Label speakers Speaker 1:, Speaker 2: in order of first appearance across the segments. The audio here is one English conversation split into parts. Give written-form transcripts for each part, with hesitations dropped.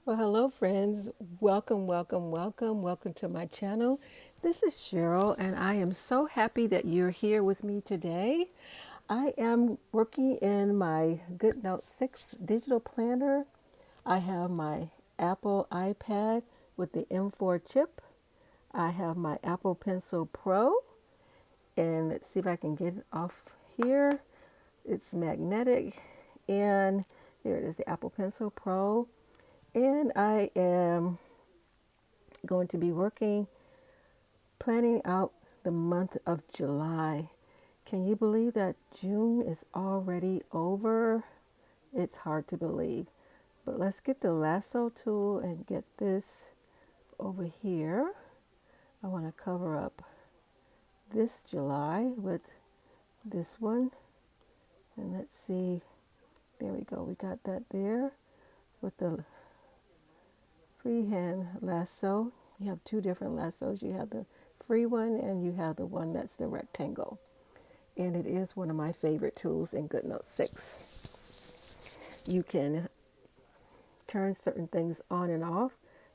Speaker 1: Well, hello, friends. Welcome, welcome, welcome, welcome to my channel. This is Cheryl, and I am so happy that you're here with me today. I am working in my GoodNotes 6 digital planner. I have my Apple iPad with the M4 chip. I have my Apple Pencil Pro, and let's see if I can get it off here. It's magnetic, and there it is, the Apple Pencil Pro. And I am going to be working, planning out the month of July. Can you believe that June is already over? It's hard to believe. But let's get the lasso tool and get this over here. I want to cover up this July with this one. And let's see. There we go. We got that there with the freehand lasso. You have two different lassos. You have the free one and you have the one that's the rectangle. And it is one of my favorite tools in GoodNotes 6. You can turn certain things on and off.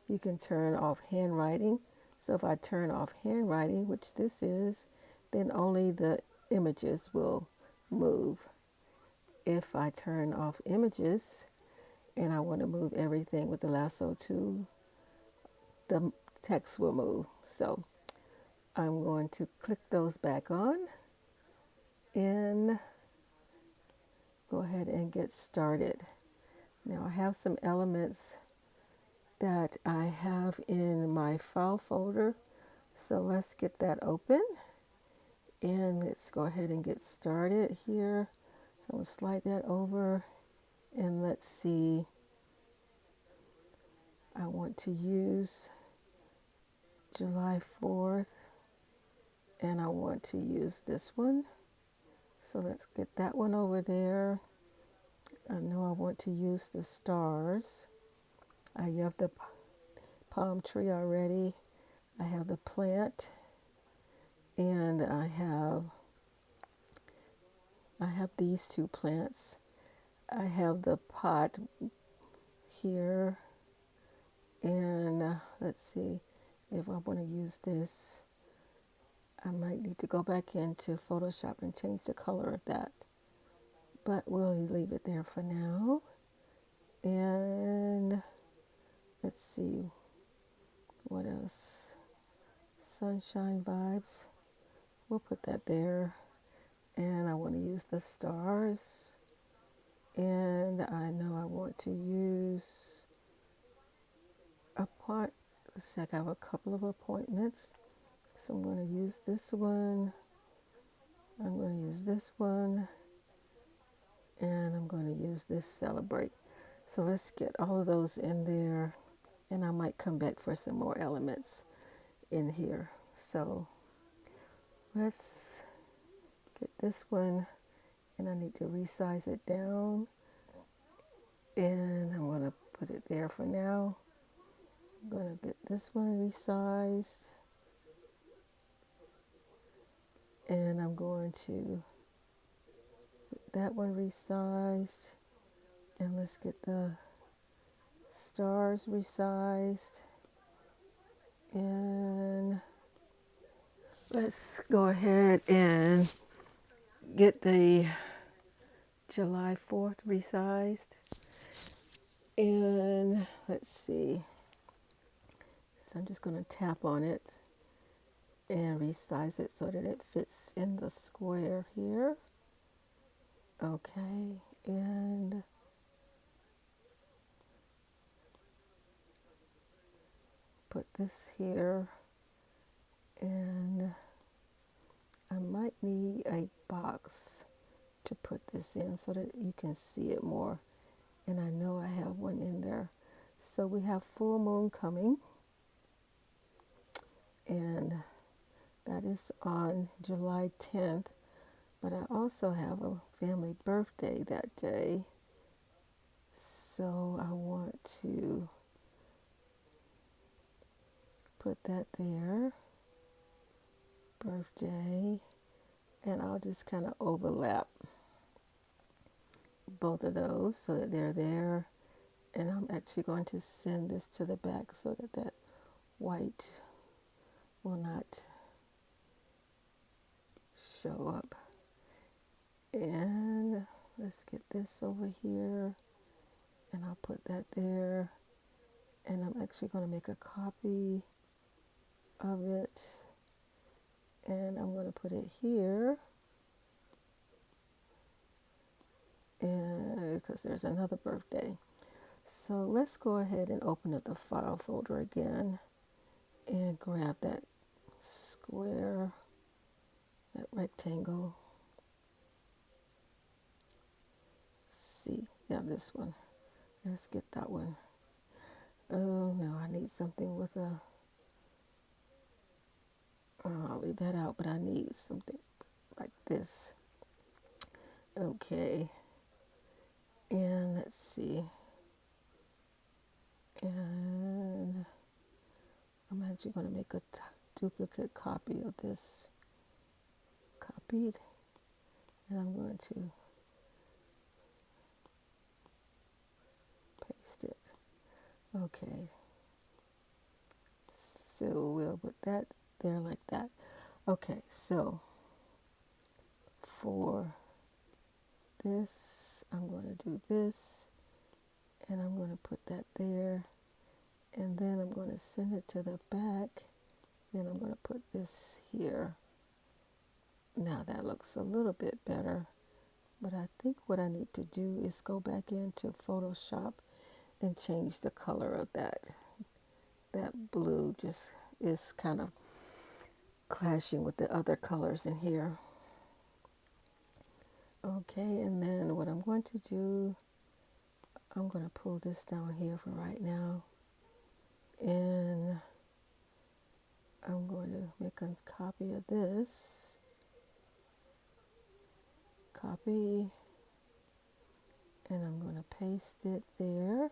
Speaker 1: You can turn off handwriting. So if I turn off handwriting, which this is, then only the images will move. If I turn off images and I want to move everything with the lasso tool, the text will move. So I'm going to click those back on and go ahead and get started. Now I have some elements that I have in my file folder. So let's get that open and let's go ahead and get started here. So I'm going to slide that over and let's see. I want to use July 4th and I want to use this one. So let's get that one over there. I know I want to use the stars. I have the palm tree already. I have the plant and I have these two plants. I have the pot here and let's see if I want to use this. I might need to go back into Photoshop and change the color of that, but we'll leave it there for now. And let's see what else. Sunshine vibes. We'll put that there. And I want to use the stars. And I know I want to use a part. Looks like I have a couple of appointments. So I'm going to use this one. I'm going to use this one. And I'm going to use this celebrate. So let's get all of those in there. And I might come back for some more elements in here. So let's get this one. And I need to resize it down. And I'm going to put it there for now. I'm going to get this one resized. And I'm going to put that one resized. And let's get the stars resized. And let's go ahead and get the July 4th resized. And let's see. So I'm just going to tap on it and resize it so that it fits in the square here. Okay, and put this here. And I might need a box to put this in so that you can see it more. And I know I have one in there. So we have full moon coming. And that is on July 10th. But I also have a family birthday that day. So I want to put that there. Birthday. And I'll just kind of overlap both of those so that they're there. And I'm actually going to send this to the back so that that white will not show up. And let's get this over here, and I'll put that there. And I'm actually going to make a copy of it, and I'm going to put it here, and because there's another birthday. So let's go ahead and open up the file folder again and grab that square, that rectangle. See, yeah, this one. Let's get that one. Oh no, I need something with a, I'll leave that out, but I need something like this. Okay, and let's see. And I'm actually going to make a duplicate copy of this. Copied. And I'm going to paste it. Okay. So we'll put that there like that. Okay, so for this, I'm going to do this. And I'm going to put that there. And then I'm going to send it to the back. Then I'm going to put this here. Now that looks a little bit better. But I think what I need to do is go back into Photoshop and change the color of that. That blue just is kind of clashing with the other colors in here. Okay, and then what I'm going to do, I'm going to pull this down here for right now. And I'm going to make a copy of this. Copy. And I'm going to paste it there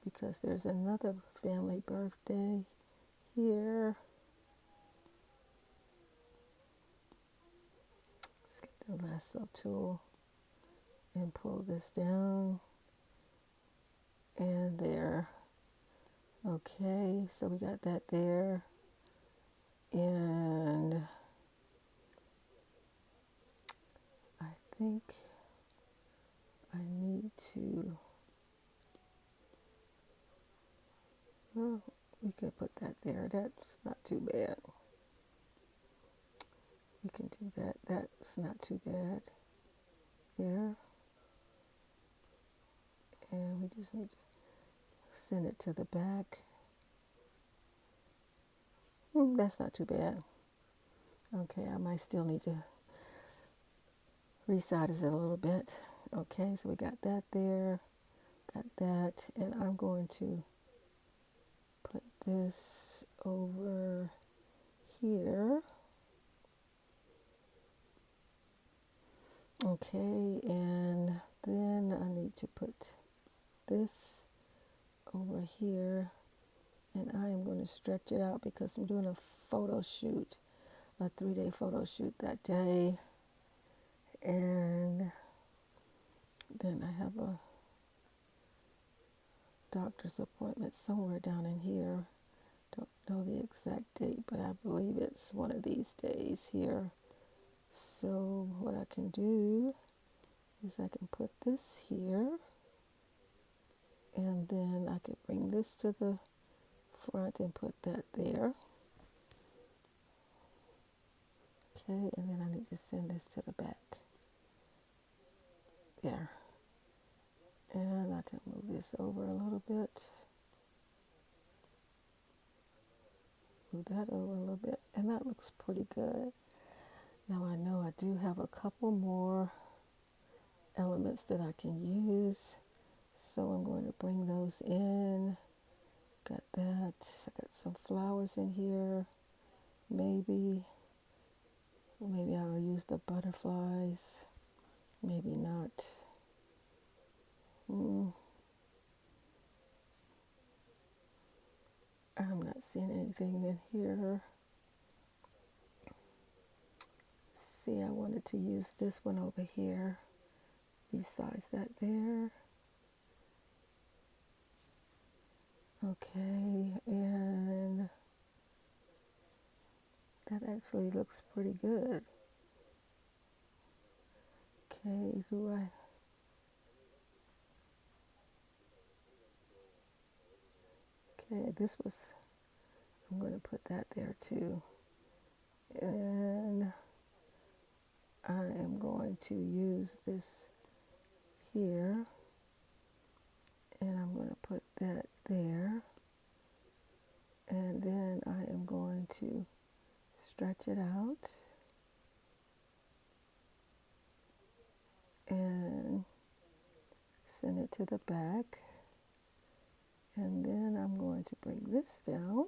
Speaker 1: because there's another family birthday here. Let's get the lasso tool and pull this down. And there. Okay, so we got that there. And I think I need to, well, we can put that there. That's not too bad. We can do that. That's not too bad. There. And we just need to send it to the back. That's not too bad. Okay, I might still need to resize it a little bit. Okay, so we got that there. Got that. And I'm going to put this over here. Okay, and then I need to put this over here, and I am going to stretch it out because I'm doing a photo shoot, a 3-day photo shoot that day, and then I have a doctor's appointment somewhere down in here. Don't know the exact date, but I believe it's one of these days here. So what I can do is I can put this here, and then I can bring this to the front and put that there. Okay, and then I need to send this to the back. There. And I can move this over a little bit. Move that over a little bit. And that looks pretty good. Now I know I do have a couple more elements that I can use. So I'm going to bring those in. Got that. I got some flowers in here. Maybe I'll use the butterflies. Maybe not. I'm not seeing anything in here. See, I wanted to use this one over here. Besides that there. Okay, and that actually looks pretty good. Okay, okay, I'm going to put that there too. And I am going to use this here, and I'm going to put that there. And then I am going to stretch it out and send it to the back. And then I'm going to bring this down.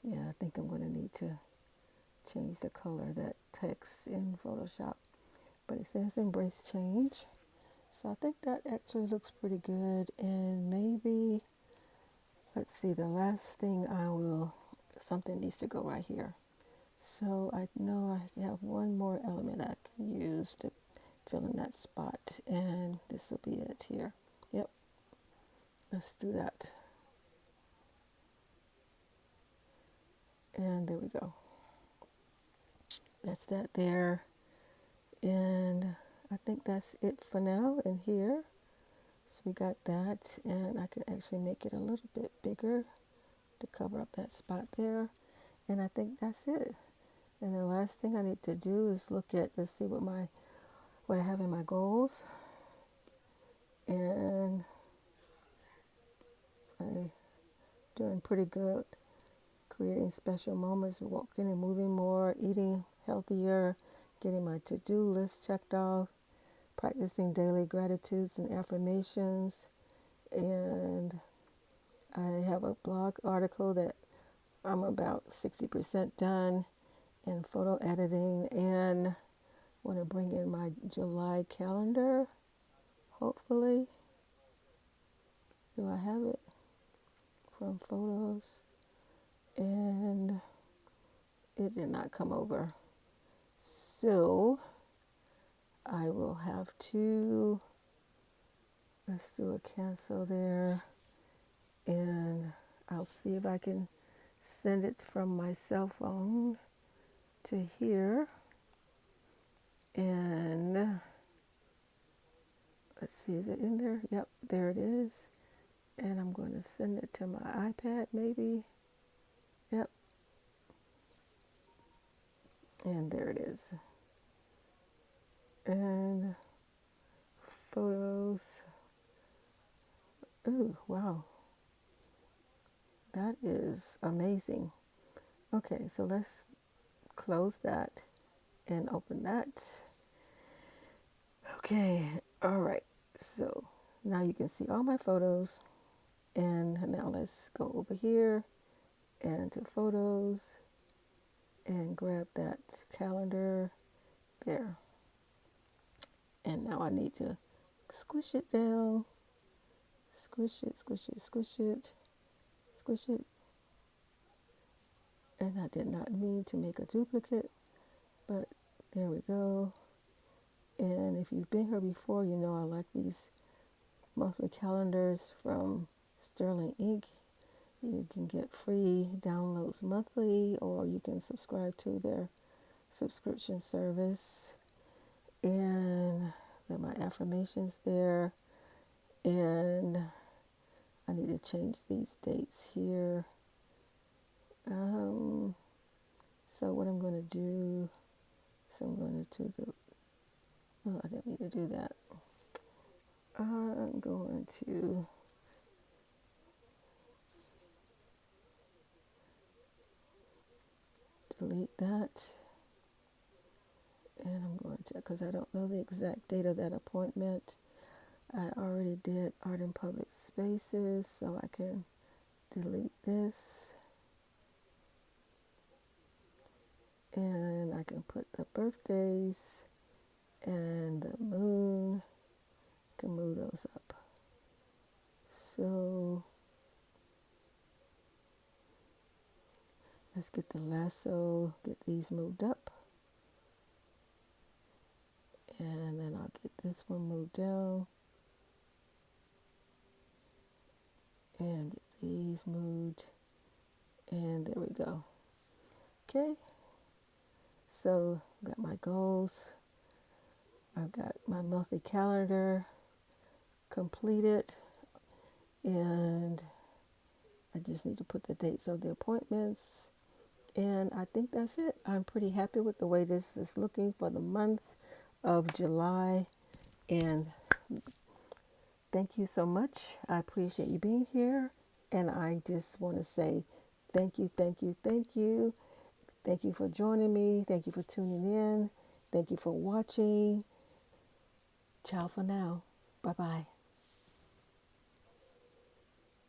Speaker 1: Yeah, I think I'm going to need to change the color of that text in Photoshop. But it says embrace change. So I think that actually looks pretty good. And maybe, let's see, the last thing something needs to go right here. So I know I have one more element I can use to fill in that spot. And this will be it here. Yep, let's do that. And there we go. That's that there. And I think that's it for now in here. So we got that, and I can actually make it a little bit bigger to cover up that spot there. And I think that's it. And the last thing I need to do is look at to see what I have in my goals. And I'm doing pretty good, creating special moments, walking and moving more, eating healthier, getting my to-do list checked off, practicing daily gratitudes and affirmations. And I have a blog article that I'm about 60% done in photo editing, and want to bring in my July calendar, hopefully. Do I have it from photos? And it did not come over. So I will have to, let's do a cancel there, and I'll see if I can send it from my cell phone to here. And let's see, is it in there? Yep, there it is. And I'm going to send it to my iPad maybe. Yep. And there it is. And photos. Ooh, wow. That is amazing. Okay, so let's close that and open that. Okay, all right. So now you can see all my photos. And now let's go over here and to photos and grab that calendar there. And now I need to squish it down. Squish it, squish it, squish it, squish it. And I did not mean to make a duplicate, but there we go. And if you've been here before, you know I like these monthly calendars from Sterling Ink. You can get free downloads monthly, or you can subscribe to their subscription service. And got my affirmations there. And I need to change these dates here. So what I'm going to do is I'm going to do, oh, I didn't mean to do that. I'm going to delete that. And I'm going to, because I don't know the exact date of that appointment. I already did art in public spaces, so I can delete this. And I can put the birthdays and the moon, can move those up. So let's get the lasso, get these moved up. And then I'll get this one moved down. and get these moved, and there we go. Okay, so got my goals. I've got my monthly calendar completed, and I just need to put the dates of the appointments, and I think that's it. I'm pretty happy with the way this is looking for the month of July, and thank you so much. I appreciate you being here, and I just want to say thank you, thank you, thank you. Thank you for joining me. Thank you for tuning in. Thank you for watching. Ciao for now. Bye bye.